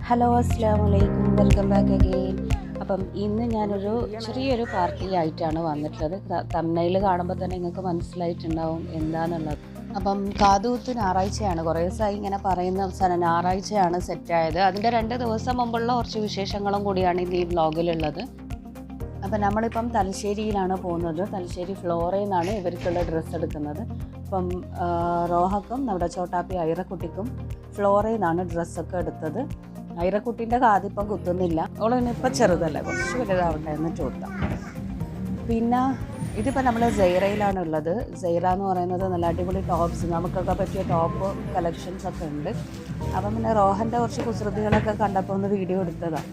Hello അസ്സലാമു അലൈക്കും, welcome back again. അപ്പം ഇന്ന് ഞാനൊരു ചെറിയൊരു പാർട്ടി ആയിട്ടാണ് വന്നിട്ടുള്ളത്. തമ്നയിൽ കാണുമ്പോൾ തന്നെ നിങ്ങൾക്ക് മനസ്സിലായിട്ടുണ്ടാവും എന്താണെന്നുള്ളത്. അപ്പം കാതുകുത്ത് ഞായറാഴ്ചയാണ്, കുറേ ദിവസമായി ഇങ്ങനെ പറയുന്ന അവസാനം ഞായറാഴ്ചയാണ് സെറ്റായത്. അതിൻ്റെ 2 ദിവസം മുമ്പുള്ള കുറച്ച് വിശേഷങ്ങളും കൂടിയാണ് ഈ വ്ളോഗിലുള്ളത്. അപ്പം നമ്മളിപ്പം തലശ്ശേരിയിലാണ് പോകുന്നത്. തലശ്ശേരി ഫ്ലോറയിൽ നിന്നാണ് ഇവർക്കുള്ള ഡ്രസ്സ് എടുക്കുന്നത്. അപ്പം റോഹക്കും നമ്മുടെ ചോട്ടാപ്പി ഐറക്കുട്ടിക്കും ഫ്ലോറയിൽ നിന്നാണ് ഡ്രസ്സൊക്കെ എടുത്തത്. ഐറക്കുട്ടീൻ്റെ കാതിപ്പം കുത്തുന്നില്ല, ഓളിനിപ്പം ചെറുതല്ല, കുറച്ച് വലുതാവട്ടെ എന്നിട്ട് കുത്താം. പിന്നെ ഇതിപ്പോൾ നമ്മൾ സൈറയിലാണ് ഉള്ളത്. സൈറ എന്ന് പറയുന്നത് നല്ല അടിപൊളി ടോപ്സ്, നമുക്കൊക്കെ പറ്റിയ ടോപ്പ് കളക്ഷൻസ് ഒക്കെ ഉണ്ട്. അപ്പം പിന്നെ റോഹൻ്റെ കുറച്ച് കുസൃതികളൊക്കെ കണ്ടപ്പോൾ ഒന്ന് വീഡിയോ എടുത്തതാണ്.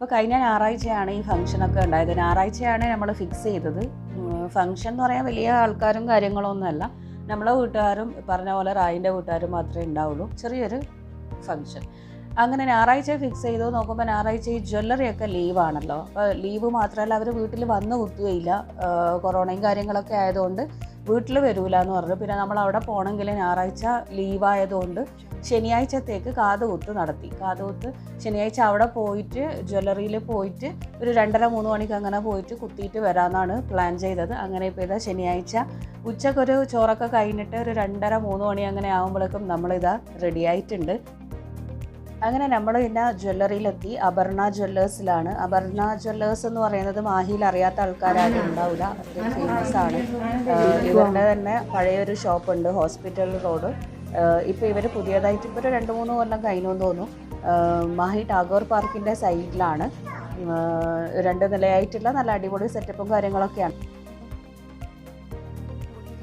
അപ്പോൾ കഴിഞ്ഞ ഞായറാഴ്ചയാണ് ഈ ഫംഗ്ഷനൊക്കെ ഉണ്ടായത്. ഞായറാഴ്ചയാണ് നമ്മൾ ഫിക്സ് ചെയ്തത്. ഫംഗ്ഷൻ എന്ന് പറയാൻ വലിയ ആൾക്കാരും കാര്യങ്ങളൊന്നുമല്ല, നമ്മളെ വീട്ടുകാരും പറഞ്ഞ പോലെ റായിൻ്റെ വീട്ടുകാരും മാത്രമേ ഉണ്ടാവുള്ളൂ. ചെറിയൊരു ഫംഗ്ഷൻ. അങ്ങനെ ഞായറാഴ്ച ഫിക്സ് ചെയ്തു. നോക്കുമ്പോൾ ഞായറാഴ്ച ഈ ജ്വല്ലറിയൊക്കെ ലീവാണല്ലോ. അപ്പോൾ ലീവ് മാത്രമല്ല, അവർ വീട്ടിൽ വന്ന് കുത്തുകയില്ല, കൊറോണയും കാര്യങ്ങളൊക്കെ ആയതുകൊണ്ട് വീട്ടിൽ വരൂല എന്ന് പറഞ്ഞു. പിന്നെ നമ്മൾ അവിടെ പോകണമെങ്കിൽ ഞായറാഴ്ച ലീവായതുകൊണ്ട് ശനിയാഴ്ചത്തേക്ക് കാതുകുത്ത് നടത്തി. കാതുകുത്ത് ശനിയാഴ്ച അവിടെ പോയിട്ട് ജ്വല്ലറിയിൽ പോയിട്ട് ഒരു 2:30-3 മണിക്ക് അങ്ങനെ പോയിട്ട് കുത്തിയിട്ട് വരാമെന്നാണ് പ്ലാൻ ചെയ്തത്. അങ്ങനെ ഇപ്പോൾ ഇതാ ശനിയാഴ്ച ഉച്ചക്കൊരു ചോറൊക്കെ കഴിഞ്ഞിട്ട് ഒരു 2:30-3 മണി അങ്ങനെ ആകുമ്പോഴേക്കും നമ്മളിതാ റെഡി ആയിട്ടുണ്ട്. അങ്ങനെ നമ്മൾ പിന്നെ ജ്വല്ലറിയിലെത്തി. അപർണ ജ്വല്ലേഴ്സിലാണ്. അപർണ ജ്വല്ലേഴ്സ് എന്ന് പറയുന്നത് മാഹിയിൽ അറിയാത്ത ആൾക്കാരും ഉണ്ടാവില്ല, അത്രയും ഫേമസ് ആണ്. ഇവരുടെ തന്നെ പഴയൊരു ഷോപ്പുണ്ട്, ഹോസ്പിറ്റൽ റോഡ്. ഇപ്പോൾ ഇവർ പുതിയതായിട്ട് ഇപ്പോൾ ഒരു 2-3 കൊല്ലം കഴിഞ്ഞു തോന്നുന്നു. മാഹി ടാഗോർ പാർക്കിൻ്റെ സൈഡിലാണ്. 2 നിലയായിട്ടുള്ള നല്ല അടിപൊളി സെറ്റപ്പും കാര്യങ്ങളൊക്കെയാണ്.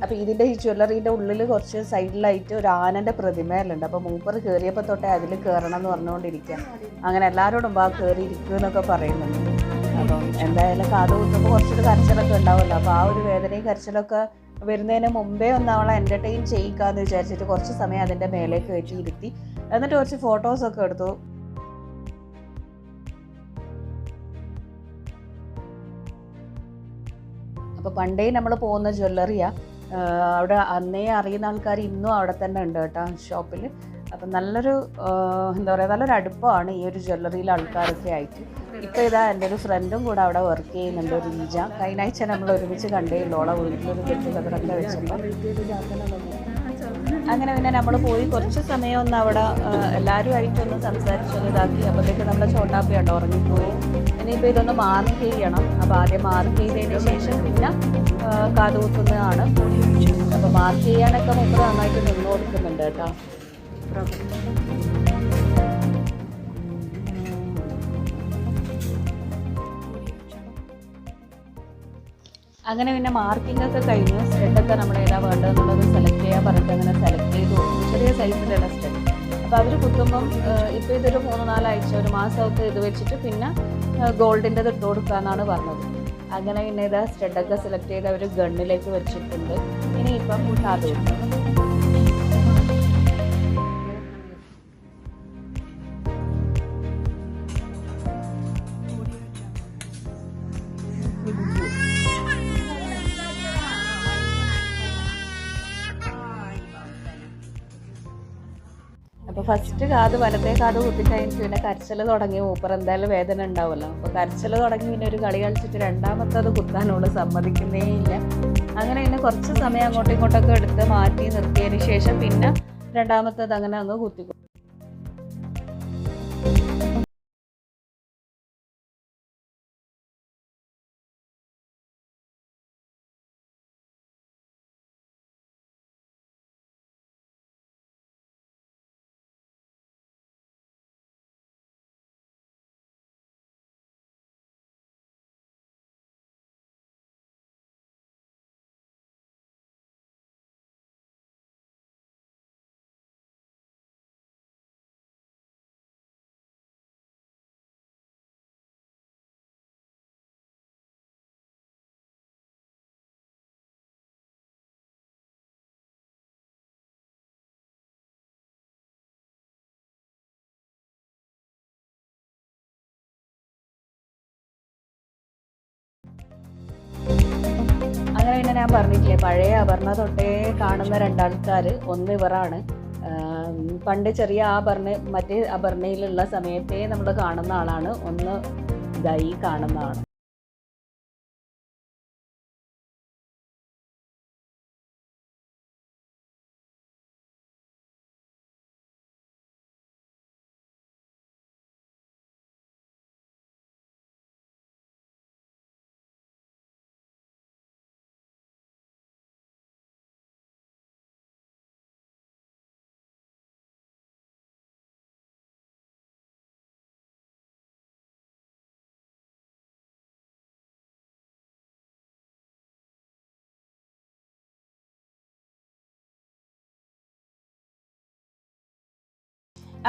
അപ്പോൾ ഇതിൻ്റെ ഈ ജ്വല്ലറീൻ്റെ ഉള്ളിൽ കുറച്ച് സൈഡിലായിട്ട് ഒരു ആനൻ്റെ പ്രതിമയിലുണ്ട്. അപ്പോൾ മൂപ്പർ കയറിയപ്പോൾ തൊട്ടേ അതിൽ കയറണം എന്ന് പറഞ്ഞുകൊണ്ടിരിക്കുക. അങ്ങനെ എല്ലാവരോടും കയറി ഇരിക്കുക എന്നൊക്കെ പറയുന്നുണ്ട്. അപ്പം എന്തായാലും കാത് കുത്തുമ്പോൾ കുറച്ചൊരു കരച്ചിലൊക്കെ ഉണ്ടാവുമല്ലോ. അപ്പോൾ ആ ഒരു വേദനയും കരച്ചിലൊക്കെ വരുന്നതിന് മുമ്പേ ഒന്ന് അവളെ എൻ്റർടൈൻ ചെയ്യിക്കാമെന്ന് വിചാരിച്ചിട്ട് കുറച്ച് സമയം അതിൻ്റെ മേലേക്ക് കയറ്റി ഇരുത്തി. എന്നിട്ട് കുറച്ച് ഫോട്ടോസൊക്കെ എടുത്തു. അപ്പോൾ പണ്ടേ നമ്മൾ പോകുന്ന ജ്വല്ലറിയാണ്. അവിടെ അന്നേ അറിയുന്ന ആൾക്കാർ ഇന്നും അവിടെ തന്നെ ഉണ്ട് കേട്ടോ, ഷോപ്പിൽ. അപ്പം നല്ലൊരു എന്താ പറയുക, നല്ലൊരു അടുപ്പമാണ് ഈ ഒരു ജ്വല്ലറിയിലെ ആൾക്കാരൊക്കെ ആയിട്ട്. ഇപ്പോൾ ഇതാ എൻ്റെ ഒരു ഫ്രണ്ടും കൂടെ അവിടെ വർക്ക് ചെയ്യുന്നുണ്ട്, ഒരു റീജ. കഴിഞ്ഞ ആഴ്ച നമ്മൾ ഒരുമിച്ച് കണ്ടേ ഉള്ളൂ, വീട്ടിലൊരു ഗെറ്റുഗതറൊക്കെ വെച്ചപ്പോൾ. അങ്ങനെ പിന്നെ നമ്മൾ പോയി കുറച്ച് സമയം ഒന്ന് അവിടെ എല്ലാവരുമായിട്ടൊന്ന് സംസാരിച്ചൊന്ന് ഇതാക്കി. അപ്പോഴത്തേക്ക് നമ്മുടെ ചോട്ടാപ്പിയുണ്ട് ഉറങ്ങിപ്പോയി. ഇനിയിപ്പോൾ ഇതൊന്ന് മാർക്ക് ചെയ്യണം. അപ്പോൾ ആദ്യം മാർക്ക് ചെയ്തതിന് ശേഷം പിന്നെ കാതുകുത്തുന്നതാണ്. അപ്പോൾ മാർക്ക് ചെയ്യാനൊക്കെ മുമ്പ് നന്നായിട്ട് നിന്ന് കൊടുക്കുന്നുണ്ട് കേട്ടോ. അങ്ങനെ പിന്നെ മാർക്കിംഗ് ഒക്കെ കഴിഞ്ഞു. സ്റ്റഡൊക്കെ നമ്മൾ ഏതാ വേണ്ടതെന്നുള്ളത് സെലക്ട് ചെയ്യാൻ പറഞ്ഞിട്ട് അങ്ങനെ സെലക്ട് ചെയ്തു. ചെറിയ സൈസിലുള്ള സ്റ്റഡ്. അപ്പോൾ അവർ കുത്തുമ്പം ഇപ്പോൾ ഇതൊരു 3-4 ആഴ്ച, ഒരു മാസമൊക്കെ ഇത് വെച്ചിട്ട് പിന്നെ ഗോൾഡിൻ്റെത് ഇട്ട് കൊടുക്കാമെന്നാണ് പറഞ്ഞത്. അങ്ങനെ പിന്നെ ഇതാ സ്റ്റഡൊക്കെ സെലക്ട് ചെയ്ത് അവർ ഗണ്ണിലേക്ക് വെച്ചിട്ടുണ്ട്. ഇനിയിപ്പം കാത് കുത്തും. അപ്പോൾ ഫസ്റ്റ് വലത്തെ കാത് കുത്തിക്കഴിഞ്ഞിട്ട് പിന്നെ കരച്ചിൽ തുടങ്ങി. മൂപ്പർ എന്തായാലും വേദന ഉണ്ടാവുമല്ലോ. അപ്പോൾ കരച്ചിൽ തുടങ്ങി പിന്നെ ഒരു കളി കളിച്ചിട്ട് രണ്ടാമത്തത് കുത്താനുള്ള സമ്മതിക്കുന്നേ ഇല്ല. അങ്ങനെ പിന്നെ കുറച്ച് സമയം അങ്ങോട്ടും ഇങ്ങോട്ടൊക്കെ എടുത്ത് മാറ്റി നിർത്തിയതിന് ശേഷം പിന്നെ രണ്ടാമത്തത് അങ്ങനെ അങ്ങ് കുത്തി. ഞാൻ പറഞ്ഞിട്ടില്ലേ, പഴയ അപർണ തൊട്ടേ കാണുന്ന രണ്ടാൾക്കാർ, ഒന്ന് ഇവരാണ്. പണ്ട് ചെറിയ മറ്റേ അപർണയിലുള്ള സമയത്തേ നമ്മൾ കാണുന്ന ആളാണ്, ഒന്ന് ഇതായി കാണുന്ന ആൾ.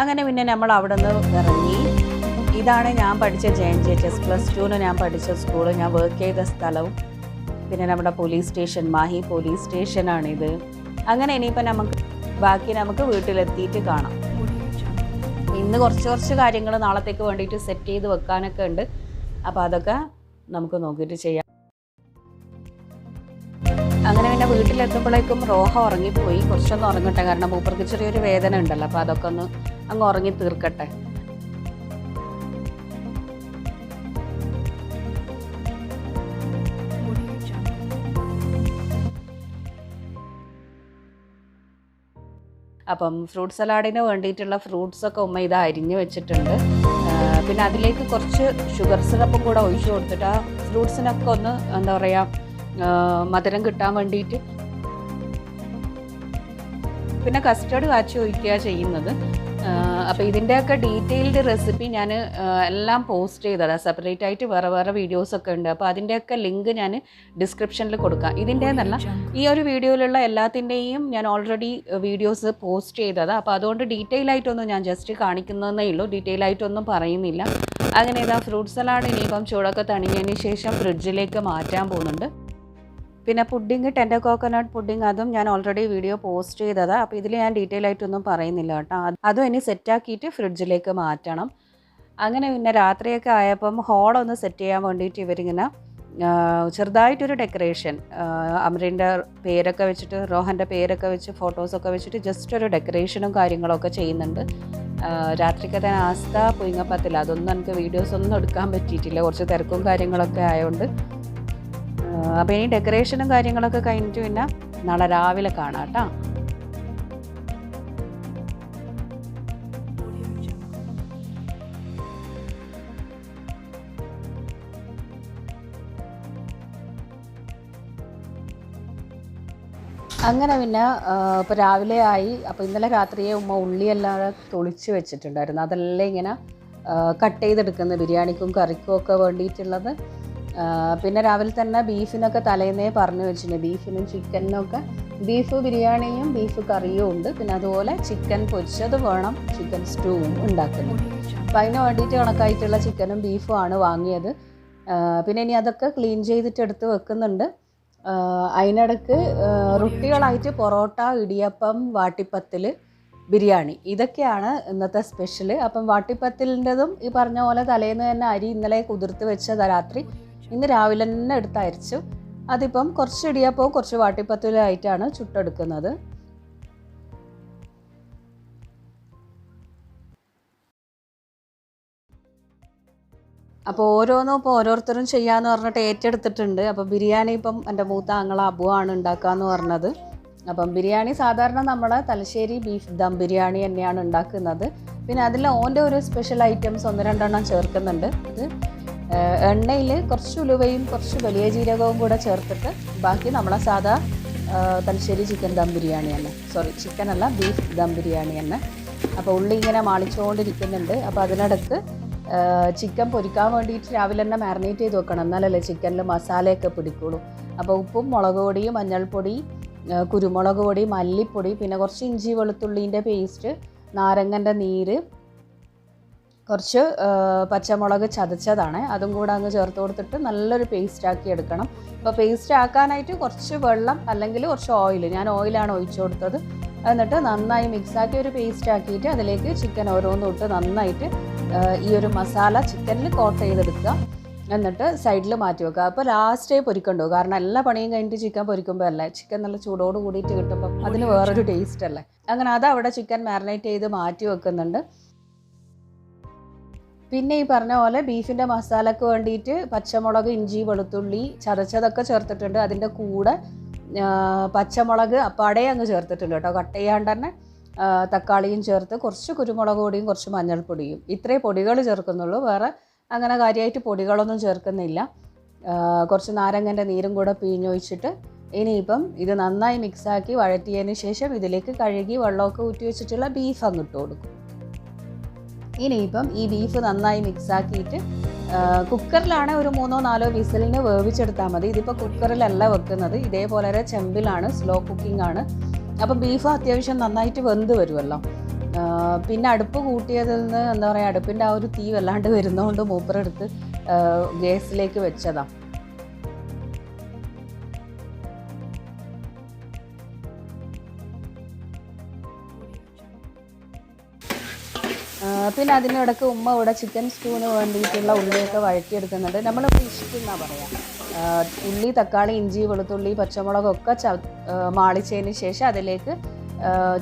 അങ്ങനെ പിന്നെ നമ്മൾ അവിടെ നിന്ന് ഇറങ്ങി. ഇതാണ് ഞാൻ പഠിച്ച JNJHS+2 ഞാൻ പഠിച്ച സ്കൂൾ, ഞാൻ വർക്ക് ചെയ്ത സ്ഥലവും. പിന്നെ നമ്മുടെ പോലീസ് സ്റ്റേഷൻ, മാഹി പോലീസ് സ്റ്റേഷനാണിത്. അങ്ങനെ ഇനിയിപ്പോൾ നമുക്ക് വീട്ടിലെത്തിയിട്ട് കാണാം. ഇന്ന് കുറച്ച് കാര്യങ്ങൾ നാളത്തേക്ക് വേണ്ടിയിട്ട് സെറ്റ് ചെയ്ത് വെക്കാനൊക്കെ ഉണ്ട്. അപ്പോൾ അതൊക്കെ നമുക്ക് നോക്കിയിട്ട് ചെയ്യാം. അങ്ങനെ പിന്നെ വീട്ടിലെത്തുമ്പോഴേക്കും റോഹ ഉറങ്ങിപ്പോയി. കുറച്ചൊന്ന് ഉറങ്ങട്ടെ, കാരണം മൂപ്പർക്ക് ചെറിയൊരു വേദന ഉണ്ടല്ലോ, അപ്പോൾ അതൊക്കെ ഒന്ന് അങ്ങ് ഉറങ്ങി തീർക്കട്ടെ. അപ്പം ഫ്രൂട്ട് സലാഡിന് വേണ്ടിയിട്ടുള്ള ഫ്രൂട്ട്സൊക്കെ ഉമ്മ ഇത് അരിഞ്ഞ് വെച്ചിട്ടുണ്ട്. പിന്നെ അതിലേക്ക് കുറച്ച് ഷുഗർ സിറപ്പും കൂടെ ഒഴിച്ചു കൊടുത്തിട്ട് ആ ഫ്രൂട്ട്സിനൊക്കെ ഒന്ന് എന്താ പറയുക മധുരം കിട്ടാൻ വേണ്ടിയിട്ട്. പിന്നെ കസ്റ്റർഡ് കാച്ചി ഒഴിക്കുക ചെയ്യുന്നത്. അപ്പോൾ ഇതിൻ്റെയൊക്കെ ഡീറ്റെയിൽഡ് റെസിപ്പി ഞാൻ എല്ലാം പോസ്റ്റ് ചെയ്തതാണ്. സെപ്പറേറ്റ് ആയിട്ട് വേറെ വീഡിയോസൊക്കെ ഉണ്ട്. അപ്പോൾ അതിൻ്റെയൊക്കെ ലിങ്ക് ഞാൻ ഡിസ്ക്രിപ്ഷനിൽ കൊടുക്കാം. ഇതിൻ്റെ എന്നല്ല, ഈ ഒരു വീഡിയോയിലുള്ള എല്ലാത്തിൻ്റെയും ഞാൻ ഓൾറെഡി വീഡിയോസ് പോസ്റ്റ് ചെയ്തതാണ്. അപ്പോൾ അതുകൊണ്ട് ഡീറ്റെയിൽ ആയിട്ടൊന്നും ഞാൻ ജസ്റ്റ് കാണിക്കുന്നതേ ഉള്ളൂ, ഡീറ്റെയിൽ ആയിട്ടൊന്നും പറയുന്നില്ല. അങ്ങനെ ഇതാ ഫ്രൂട്ട് സലാഡ് ഇനിയിപ്പം ചൂടൊക്കെ തണിഞ്ഞതിന് ശേഷം ഫ്രിഡ്ജിലേക്ക് മാറ്റാൻ പോകുന്നുണ്ട്. പിന്നെ പുഡിങ്, ടെൻഡർ കോക്കനട്ട് പുഡിങ്, അതും ഞാൻ ഓൾറെഡി വീഡിയോ പോസ്റ്റ് ചെയ്തതാണ്. അപ്പോൾ ഇതിൽ ഞാൻ ഡീറ്റെയിൽ ആയിട്ടൊന്നും പറയുന്നില്ല കേട്ടോ. അതും ഇനി സെറ്റാക്കിയിട്ട് ഫ്രിഡ്ജിലേക്ക് മാറ്റണം. അങ്ങനെ പിന്നെ രാത്രിയൊക്കെ ആയപ്പം ഹോളൊന്ന് സെറ്റ് ചെയ്യാൻ വേണ്ടിയിട്ട് ഇവരിങ്ങനെ ചെറുതായിട്ടൊരു ഡെക്കറേഷൻ, അമറിൻ്റെ പേരൊക്കെ വെച്ചിട്ട്, റോഹൻ്റെ പേരൊക്കെ വെച്ച്, ഫോട്ടോസൊക്കെ വെച്ചിട്ട് ജസ്റ്റ് ഒരു ഡെക്കറേഷനും കാര്യങ്ങളൊക്കെ ചെയ്യുന്നുണ്ട്. രാത്രിക്കത്തെ നാസ്ത പുയിങ്ങപ്പത്തില്ല, അതൊന്നും എനിക്ക് വീഡിയോസ് ഒന്നും എടുക്കാൻ പറ്റിയിട്ടില്ല, കുറച്ച് തിരക്കും കാര്യങ്ങളൊക്കെ ആയതുകൊണ്ട്. അപ്പോൾ ഇനി ഡെക്കറേഷനും കാര്യങ്ങളൊക്കെ കഴിഞ്ഞിട്ട് പിന്നെ നാളെ രാവിലെ കാണാം കേട്ടോ. അങ്ങനെ പിന്നെ ഇപ്പോൾ രാവിലെ ആയി. അപ്പോൾ ഇന്നലെ രാത്രിയെ ഉമ്മ ഉള്ളിയെല്ലാം തൊളിച്ച് വെച്ചിട്ടുണ്ടായിരുന്നു. അതെല്ലാം ഇങ്ങനെ കട്ട് ചെയ്തെടുക്കുന്നത് ബിരിയാണിക്കും കറിക്കും ഒക്കെ വേണ്ടിയിട്ടുള്ളത്. പിന്നെ രാവിലെ തന്നെ ബീഫിനൊക്കെ തലേന്നേ പറഞ്ഞു വെച്ചിട്ടുണ്ട്, ബീഫിനും ചിക്കനൊക്കെ. ബീഫ് ബിരിയാണിയും ബീഫ് കറിയും ഉണ്ട്. പിന്നെ അതുപോലെ ചിക്കൻ പൊരിച്ചത് വേണം, ചിക്കൻ സ്റ്റൂവും ഉണ്ടാക്കുന്നത്. അപ്പോൾ അതിന് വേണ്ടിയിട്ട് കണക്കായിട്ടുള്ള ചിക്കനും ബീഫും ആണ് വാങ്ങിയത്. പിന്നെ ഇനി അതൊക്കെ ക്ലീൻ ചെയ്തിട്ട് എടുത്ത് വെക്കുന്നുണ്ട്. അതിനിടയ്ക്ക് റൊട്ടികളായിട്ട് പൊറോട്ട, ഇടിയപ്പം, വാട്ടിപ്പത്തിൽ, ബിരിയാണി, ഇതൊക്കെയാണ് ഇന്നത്തെ സ്പെഷ്യൽ. അപ്പം വാട്ടിപ്പത്തിൻ്റെതും ഈ പറഞ്ഞ പോലെ തലേന്ന് തന്നെ അരി ഇന്നലെ കുതിർത്ത് വെച്ചത് രാത്രി, ഇന്ന് രാവിലെ തന്നെ എടുത്ത് അരച്ചു. അതിപ്പം കുറച്ച് ഇടിയപ്പവും കുറച്ച് വാട്ടിപ്പത്തിലായിട്ടാണ് ചുട്ടെടുക്കുന്നത്. അപ്പോൾ ഇപ്പോൾ ഓരോരുത്തരും ചെയ്യാമെന്ന് പറഞ്ഞിട്ട് ഏറ്റെടുത്തിട്ടുണ്ട്. അപ്പോൾ ബിരിയാണി ഇപ്പം എൻ്റെ മൂത്ത ആങ്ങള അബുവാണ് ഉണ്ടാക്കാമെന്ന് പറഞ്ഞത്. അപ്പം ബിരിയാണി സാധാരണ നമ്മുടെ തലശ്ശേരി ബീഫ് ദം ബിരിയാണി തന്നെയാണ് ഉണ്ടാക്കുന്നത്. പിന്നെ അതിൽ ഓൻ്റെ ഒരു സ്പെഷ്യൽ ഐറ്റംസ് 1-2 ചേർക്കുന്നുണ്ട്. ഇത് എണ്ണയിൽ കുറച്ച് ഉലുവയും കുറച്ച് വലിയ ജീരകവും കൂടെ ചേർത്തിട്ട് ബാക്കി നമ്മളെ സാധാ തലശ്ശേരി ചിക്കൻ ദം ബിരിയാണി തന്നെ, ചിക്കൻ അല്ല ബീഫ് ദം ബിരിയാണി തന്നെ. അപ്പോൾ ഉള്ളി ഇങ്ങനെ മാളിച്ചുകൊണ്ടിരിക്കുന്നുണ്ട്. അപ്പോൾ അതിനിടയ്ക്ക് ചിക്കൻ പൊരിക്കാൻ വേണ്ടിയിട്ട് രാവിലെ തന്നെ മാരിനേറ്റ് ചെയ്ത് വെക്കണം, എന്നാലല്ലേ ചിക്കനിൽ മസാലയൊക്കെ പിടിക്കുള്ളൂ. അപ്പോൾ ഉപ്പും മുളക് പൊടിയും മഞ്ഞൾപ്പൊടി, കുരുമുളക് പൊടി, മല്ലിപ്പൊടി, പിന്നെ കുറച്ച് ഇഞ്ചി വെളുത്തുള്ളീൻ്റെ പേസ്റ്റ്, നാരങ്ങൻ്റെ നീര്, കുറച്ച് പച്ചമുളക് ചതച്ചതാണ്, അതും കൂടെ അങ്ങ് ചേർത്ത് കൊടുത്തിട്ട് നല്ലൊരു പേസ്റ്റാക്കി എടുക്കണം. അപ്പോൾ പേസ്റ്റ് ആക്കാനായിട്ട് കുറച്ച് വെള്ളം അല്ലെങ്കിൽ കുറച്ച് ഓയിൽ, ഞാൻ ഓയിലാണ് ഒഴിച്ചു കൊടുത്തത്. എന്നിട്ട് നന്നായി മിക്സാക്കി ഒരു പേസ്റ്റ് ആക്കിയിട്ട് അതിലേക്ക് ചിക്കൻ ഓരോന്നും ഇട്ട് നന്നായിട്ട് ഈ ഒരു മസാല ചിക്കനിൽ കോട്ട് ചെയ്തെടുക്കുക. എന്നിട്ട് സൈഡിൽ മാറ്റി വെക്കുക. അപ്പോൾ ലാസ്റ്റേ പൊരിക്കണ്ടു, കാരണം എല്ലാ പണിയും കഴിഞ്ഞിട്ട് ചിക്കൻ പൊരിക്കുമ്പോൾ അല്ലേ ചിക്കൻ നല്ല ചൂടോട് കൂടിയിട്ട് കിട്ടുമ്പം അതിന് വേറൊരു ടേസ്റ്റ് അല്ലേ. അങ്ങനെ അതവിടെ ചിക്കൻ മാരിനേറ്റ് ചെയ്ത് മാറ്റി വെക്കുന്നുണ്ട്. പിന്നെ ഈ പറഞ്ഞ പോലെ ബീഫിൻ്റെ മസാലയ്ക്ക് വേണ്ടിയിട്ട് പച്ചമുളക്, ഇഞ്ചി, വെളുത്തുള്ളി ചതച്ചതൊക്കെ ചേർത്തിട്ടുണ്ട്. അതിൻ്റെ കൂടെ പച്ചമുളക് അപ്പാടെ അങ്ങ് ചേർത്തിട്ടുണ്ട് കേട്ടോ, കട്ട് ചെയ്യാണ്ട് തന്നെ. തക്കാളിയും ചേർത്ത് കുറച്ച് കുരുമുളക് പൊടിയും കുറച്ച് മഞ്ഞൾപ്പൊടിയും ഇത്രയും പൊടികൾ ചേർക്കുന്നുള്ളൂ. വേറെ അങ്ങനെ കാര്യമായിട്ട് പൊടികളൊന്നും ചേർക്കുന്നില്ല. കുറച്ച് നാരങ്ങൻ്റെ നീരും കൂടെ പിഴിഞ്ഞൊഴിച്ചിട്ട് ഇനിയിപ്പം ഇത് നന്നായി മിക്സാക്കി വഴറ്റിയതിന് ശേഷം ഇതിലേക്ക് കഴുകി വെള്ളമൊക്കെ ഊറ്റി വെച്ചിട്ടുള്ള ബീഫ് അങ്ങിട്ട് കൊടുക്കും. ഇനിയിപ്പം ഈ ബീഫ് നന്നായി മിക്സാക്കിയിട്ട് കുക്കറിലാണ് ഒരു 3-4 വിസിലിന് വേവിച്ചെടുത്താൽ മതി. ഇതിപ്പോൾ കുക്കറിലല്ല വെക്കുന്നത്, ഇതേപോലെ ഒരു ചെമ്പിലാണ്, സ്ലോ കുക്കിംഗ് ആണ്. അപ്പം ബീഫ് അത്യാവശ്യം നന്നായിട്ട് വെന്ത് വരുമല്ലോ. പിന്നെ അടുപ്പ് കൂട്ടിയതിൽ നിന്ന് എന്താ പറയുക, അടുപ്പിൻ്റെ ആ ഒരു തീ വല്ലാണ്ട് വരുന്നതുകൊണ്ട് മൂപ്പറെടുത്ത് ഗ്യാസിലേക്ക് വെച്ചതാണ്. പിന്നെ അതിനിടയ്ക്ക് ഉമ്മ ഇവിടെ ചിക്കൻ സ്റ്റൂവിന് വേണ്ടിയിട്ടുള്ള ഉള്ളിയൊക്കെ വഴറ്റിയെടുക്കുന്നുണ്ട്. നമ്മളിപ്പോൾ ഇഷ്ടമെന്നാണ് പറയാം. ഉള്ളി, തക്കാളി, ഇഞ്ചി, വെളുത്തുള്ളി, പച്ചമുളകൊക്കെ മാളിച്ചതിന് ശേഷം അതിലേക്ക്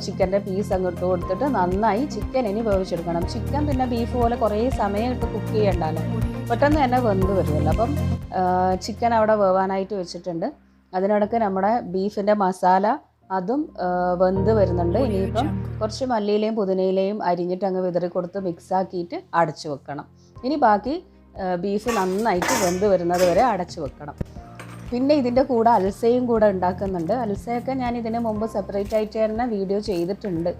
ചിക്കൻ്റെ പീസ് അങ്ങോട്ട് കൊടുത്തിട്ട് നന്നായി ചിക്കൻ ഇനി വേവിച്ചെടുക്കണം. ചിക്കൻ പിന്നെ ബീഫ് പോലെ കുറേ സമയം ഇട്ട് കുക്ക് ചെയ്യണ്ടല്ലോ, പെട്ടെന്ന് തന്നെ വെന്ത് വരുമല്ലോ. അപ്പം ചിക്കൻ അവിടെ വേവാനായിട്ട് വെച്ചിട്ടുണ്ട്. അതിനിടയ്ക്ക് നമ്മുടെ ബീഫിൻ്റെ മസാല അതും വെന്ത് വരുന്നുണ്ട്. ഇനിയിപ്പം കുറച്ച് മല്ലിയിലയും പുതിനയിലയും അരിഞ്ഞിട്ട് അങ്ങ് വിതറി കൊടുത്ത് മിക്സാക്കിയിട്ട് അടച്ചു വെക്കണം. ഇനി ബാക്കി ബീഫ് നന്നായിട്ട് വെന്ത് വരുന്നത് വരെ അടച്ചു വെക്കണം. പിന്നെ ഇതിൻ്റെ കൂടെ അൽസയും കൂടെ ഉണ്ടാക്കുന്നുണ്ട്. അൽസയൊക്കെ ഞാൻ ഇതിന് മുമ്പ് സെപ്പറേറ്റ് ആയിട്ട് തന്നെ വീഡിയോ ചെയ്തിട്ടുണ്ട്.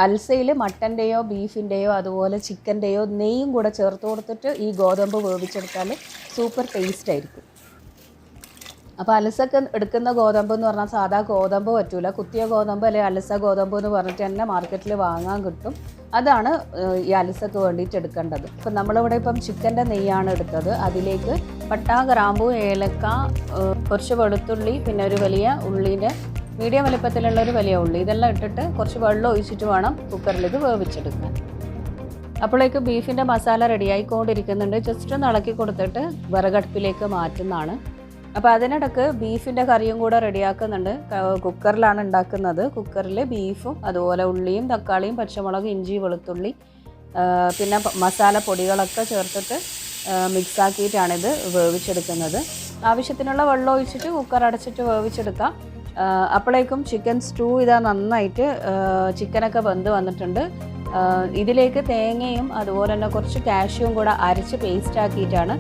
അൽസയിൽ മട്ടൻ്റെയോ ബീഫിൻ്റെയോ അതുപോലെ ചിക്കൻ്റെയോ നെയ്യും കൂടെ ചേർത്ത് കൊടുത്തിട്ട് ഈ ഗോതമ്പ് വേവിച്ചെടുത്താൽ സൂപ്പർ ടേസ്റ്റ് ആയിരിക്കും. അപ്പോൾ അലസൊക്കെ എടുക്കുന്ന ഗോതമ്പ് എന്ന് പറഞ്ഞാൽ സാധാ ഗോതമ്പ് പറ്റൂല, കുത്തിയ ഗോതമ്പ് അല്ലെങ്കിൽ അലസ ഗോതമ്പ് എന്ന് പറഞ്ഞിട്ട് തന്നെ മാർക്കറ്റിൽ വാങ്ങാൻ കിട്ടും. അതാണ് ഈ അലസക്ക് വേണ്ടിയിട്ട് എടുക്കേണ്ടത്. ഇപ്പം നമ്മളിവിടെ ഇപ്പം ചിക്കൻ്റെ നെയ്യാണ് എടുത്തത്. അതിലേക്ക് പട്ട, ഗ്രാമ്പൂ, ഏലക്ക, കുറച്ച് വെളുത്തുള്ളി, പിന്നെ ഒരു വലിയ ഉള്ളീൻ്റെ മീഡിയം വലിപ്പത്തിലുള്ള ഒരു വലിയ ഉള്ളി, ഇതെല്ലാം ഇട്ടിട്ട് കുറച്ച് വെള്ളം ഒഴിച്ചിട്ട് വേണം കുക്കറിലേക്ക് വേവിച്ചെടുക്കാൻ. അപ്പോഴേക്ക് ബീഫിൻ്റെ മസാല റെഡിയായിക്കൊണ്ടിരിക്കുന്നുണ്ട്. ജസ്റ്റ് ഒന്ന് ഇളക്കി കൊടുത്തിട്ട് വിറകടുപ്പിലേക്ക് മാറ്റുന്നതാണ്. അപ്പോൾ അതിനിടയ്ക്ക് ബീഫിൻ്റെ കറിയും കൂടെ റെഡിയാക്കുന്നുണ്ട്. കുക്കറിലാണ് ഉണ്ടാക്കുന്നത്. കുക്കറിൽ ബീഫും അതുപോലെ ഉള്ളിയും തക്കാളിയും പച്ചമുളക്, ഇഞ്ചി, വെളുത്തുള്ളി, പിന്നെ മസാല പൊടികളൊക്കെ ചേർത്തിട്ട് മിക്സാക്കിയിട്ടാണിത് വേവിച്ചെടുക്കുന്നത്. ആവശ്യത്തിനുള്ള വെള്ളം ഒഴിച്ചിട്ട് കുക്കർ അടച്ചിട്ട് വേവിച്ചെടുക്കാം. അപ്പോഴേക്കും ചിക്കൻ സ്റ്റൂ ഇതാ നന്നായിട്ട് ചിക്കനൊക്കെ വെന്ത് വന്നിട്ടുണ്ട്. ഇതിലേക്ക് തേങ്ങയും അതുപോലെ തന്നെ കുറച്ച് കാഷ്യൂവും കൂടെ അരച്ച് പേസ്റ്റ് ആക്കിയിട്ടാണ്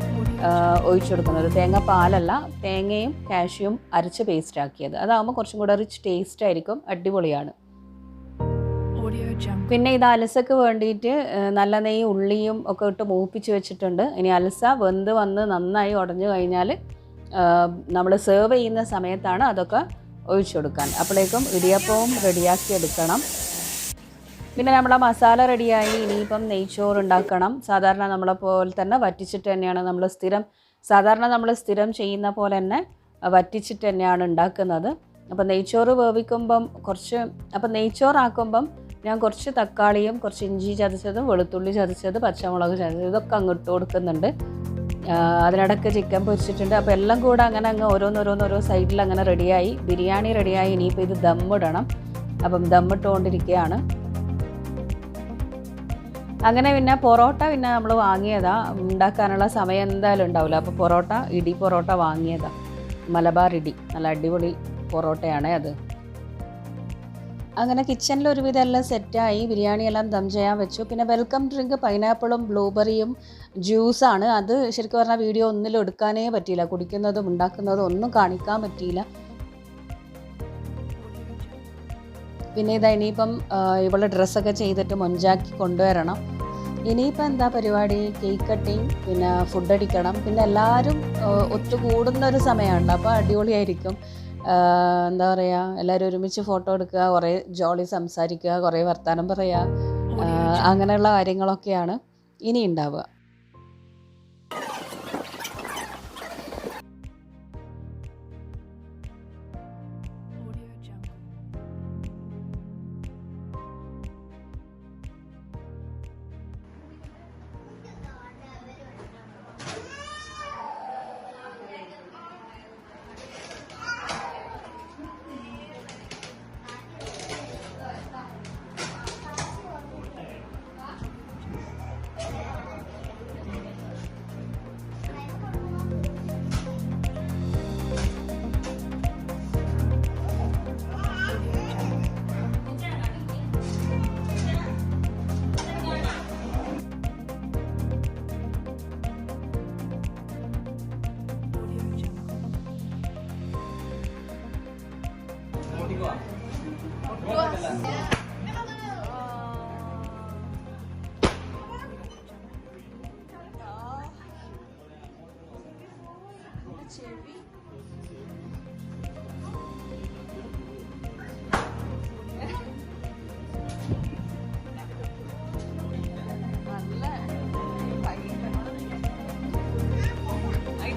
ഒഴിച്ചു കൊടുക്കുന്നത്. തേങ്ങ പാലല്ല, തേങ്ങയും കാഷ്യൂവും അരച്ച് പേസ്റ്റ് ആക്കിയത്. അതാകുമ്പോൾ കുറച്ചും കൂടെ റിച്ച് ടേസ്റ്റ് ആയിരിക്കും, അടിപൊളിയാണ്. പിന്നെ ഇത് അലസക്ക് വേണ്ടിയിട്ട് നല്ല നെയ്യ് ഉള്ളിയും ഒക്കെ ഇട്ട് മൂപ്പിച്ച് വെച്ചിട്ടുണ്ട്. ഇനി അലസ വെന്ത് വന്ന് നന്നായി ഉടഞ്ഞു കഴിഞ്ഞാൽ നമ്മൾ സെർവ് ചെയ്യുന്ന സമയത്താണ് അതൊക്കെ ഒഴിച്ചു കൊടുക്കാൻ. അപ്പോഴേക്കും ഇടിയപ്പവും റെഡിയാക്കി എടുക്കണം. പിന്നെ നമ്മളെ മസാല റെഡിയായി. ഇനിയിപ്പം നെയ്ച്ചോറ് ഉണ്ടാക്കണം. സാധാരണ നമ്മളെ പോലെ തന്നെ വറ്റിച്ചിട്ട് തന്നെയാണ് നമ്മൾ സ്ഥിരം ചെയ്യുന്ന പോലെ തന്നെ വറ്റിച്ചിട്ട് തന്നെയാണ് ഉണ്ടാക്കുന്നത്. അപ്പോൾ നെയ്ച്ചോറ് വേവിക്കുമ്പം നെയ്ച്ചോറാക്കുമ്പം ഞാൻ കുറച്ച് തക്കാളിയും കുറച്ച് ഇഞ്ചി ചതച്ചതും വെളുത്തുള്ളി ചതച്ചത് പച്ചമുളക് ചതച്ചത് ഇതൊക്കെ അങ്ങ് ഇട്ട് കൊടുക്കുന്നുണ്ട്. അതിനിടയ്ക്ക് ചിക്കൻ പൊരിച്ചിട്ടുണ്ട്. അപ്പോൾ എല്ലാം കൂടെ അങ്ങനെ അങ്ങ് ഓരോന്നോരോ സൈഡിൽ അങ്ങനെ റെഡിയായി. ബിരിയാണി റെഡിയായി. ഇനിയിപ്പോൾ ഇത് ദമ്മിടണം. അപ്പം ദമ്മിട്ടുകൊണ്ടിരിക്കുകയാണ്. അങ്ങനെ പിന്നെ പൊറോട്ട പിന്നെ നമ്മൾ വാങ്ങിയതാണ്. ഉണ്ടാക്കാനുള്ള സമയം എന്തായാലും ഉണ്ടാവില്ല. അപ്പോൾ പൊറോട്ട വാങ്ങിയതാണ്. മലബാർ ഇടി, നല്ല അടിപൊളി പൊറോട്ടയാണ് അത്. അങ്ങനെ കിച്ചണിൽ ഒരുവിധം എല്ലാം സെറ്റായി. ബിരിയാണിയെല്ലാം ദം ചെയ്യാൻ വെച്ചു. പിന്നെ വെൽക്കം ഡ്രിങ്ക് പൈനാപ്പിളും ബ്ലൂബെറിയും ജ്യൂസാണ്. അത് ശരിക്കും പറഞ്ഞാൽ വീഡിയോ ഒന്നിലും എടുക്കാനേ പറ്റിയില്ല. കുടിക്കുന്നതും ഉണ്ടാക്കുന്നതും ഒന്നും കാണിക്കാൻ പറ്റിയില്ല. പിന്നെ ഇതാ ഇനിയിപ്പം ഇവളുടെ ഡ്രസ്സൊക്കെ ചെയ്തിട്ട് മൊഞ്ചാക്കി കൊണ്ടുവരണം. ഇനിയിപ്പോൾ എന്താ പരിപാടി, കേക്ക് കട്ടിങ്, പിന്നെ ഫുഡ് അടിക്കണം. പിന്നെ എല്ലാവരും ഒത്തുകൂടുന്ന ഒരു സമയമുണ്ട്. അപ്പോൾ അടിപൊളിയായിരിക്കും. എന്താ പറയുക, എല്ലാവരും ഒരുമിച്ച് ഫോട്ടോ എടുക്കുക, കുറേ ജോളി സംസാരിക്കുക, കുറേ വർത്തമാനം പറയുക, അങ്ങനെയുള്ള കാര്യങ്ങളൊക്കെയാണ് ഇനി ഉണ്ടാവുക.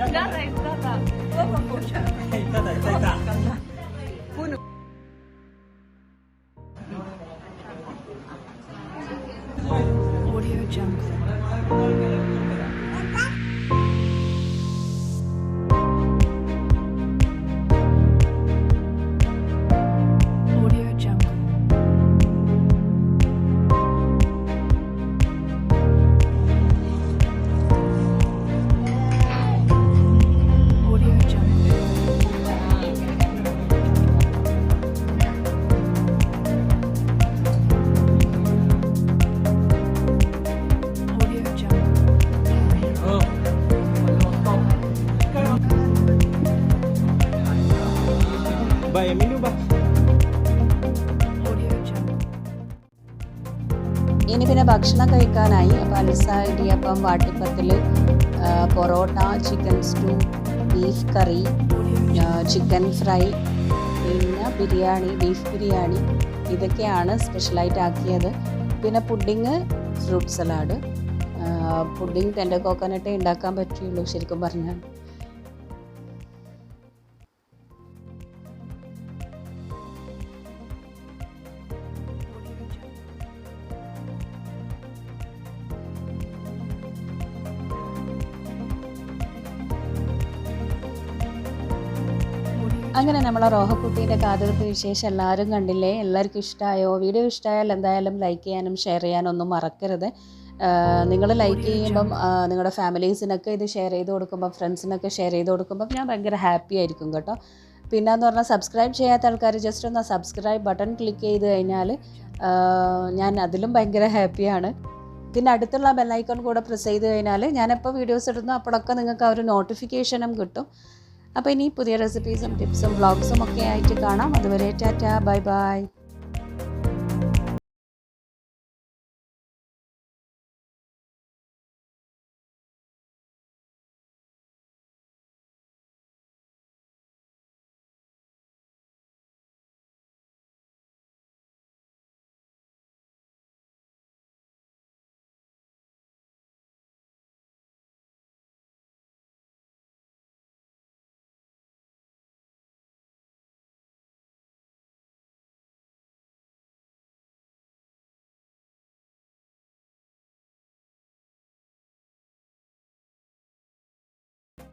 Audio Jungle. Audio Jungle. Audio Jungle. Audio Jungle. Ba, menu ba? Audio Jungle. ഇനി പിന്നെ ഭക്ഷണം കഴിക്കാനായി അപ്പോൾ അൽസ ഇടിയപ്പം വാട്ടിപ്പത്തിൽ porotta chicken stew beef curry chicken fry പിന്നെ ബിരിയാണി ബീഫ് ബിരിയാണി ഇതൊക്കെയാണ് സ്പെഷ്യലായിട്ട് ആക്കിയത്. പിന്നെ pudding fruit salad. Pudding tender കോക്കനട്ടേ ഉണ്ടാക്കാൻ പറ്റുള്ളൂ ശരിക്കും പറഞ്ഞാൽ. അങ്ങനെ നമ്മളെ റോഹക്കുട്ടീൻ്റെ കാതകത്ത് വിശേഷം എല്ലാവരും കണ്ടില്ലേ? എല്ലാവർക്കും ഇഷ്ടമായോ? വീഡിയോ ഇഷ്ടമായാൽ എന്തായാലും ലൈക്ക് ചെയ്യാനും ഷെയർ ചെയ്യാനും ഒന്നും മറക്കരുത്. നിങ്ങൾ ലൈക്ക് ചെയ്യുമ്പം നിങ്ങളുടെ ഫാമിലീസിനൊക്കെ ഇത് ഷെയർ ചെയ്ത് കൊടുക്കുമ്പം ഫ്രണ്ട്സിനൊക്കെ ഷെയർ ചെയ്ത് കൊടുക്കുമ്പം ഞാൻ ഭയങ്കര ഹാപ്പി ആയിരിക്കും കേട്ടോ. പിന്നെയെന്ന് പറഞ്ഞാൽ സബ്സ്ക്രൈബ് ചെയ്യാത്ത ആൾക്കാർ ജസ്റ്റ് ഒന്ന് സബ്സ്ക്രൈബ് ബട്ടൺ ക്ലിക്ക് ചെയ്ത് കഴിഞ്ഞാൽ ഞാൻ അതിലും ഭയങ്കര ഹാപ്പിയാണ്. പിന്നെ അടുത്തുള്ള ബെല്ലൈക്കൺ കൂടെ പ്രസ് ചെയ്ത് കഴിഞ്ഞാൽ ഞാനെപ്പോൾ വീഡിയോസ് ഇടുന്നു അപ്പോഴൊക്കെ നിങ്ങൾക്ക് ആ ഒരു നോട്ടിഫിക്കേഷനും കിട്ടും. അപ്പോൾ ഇനി പുതിയ റെസിപ്പീസും ടിപ്സും വ്ളോഗ്സും ഒക്കെ ആയിട്ട് കാണാം. അതുവരെ ടാറ്റാ ബൈ ബൈ.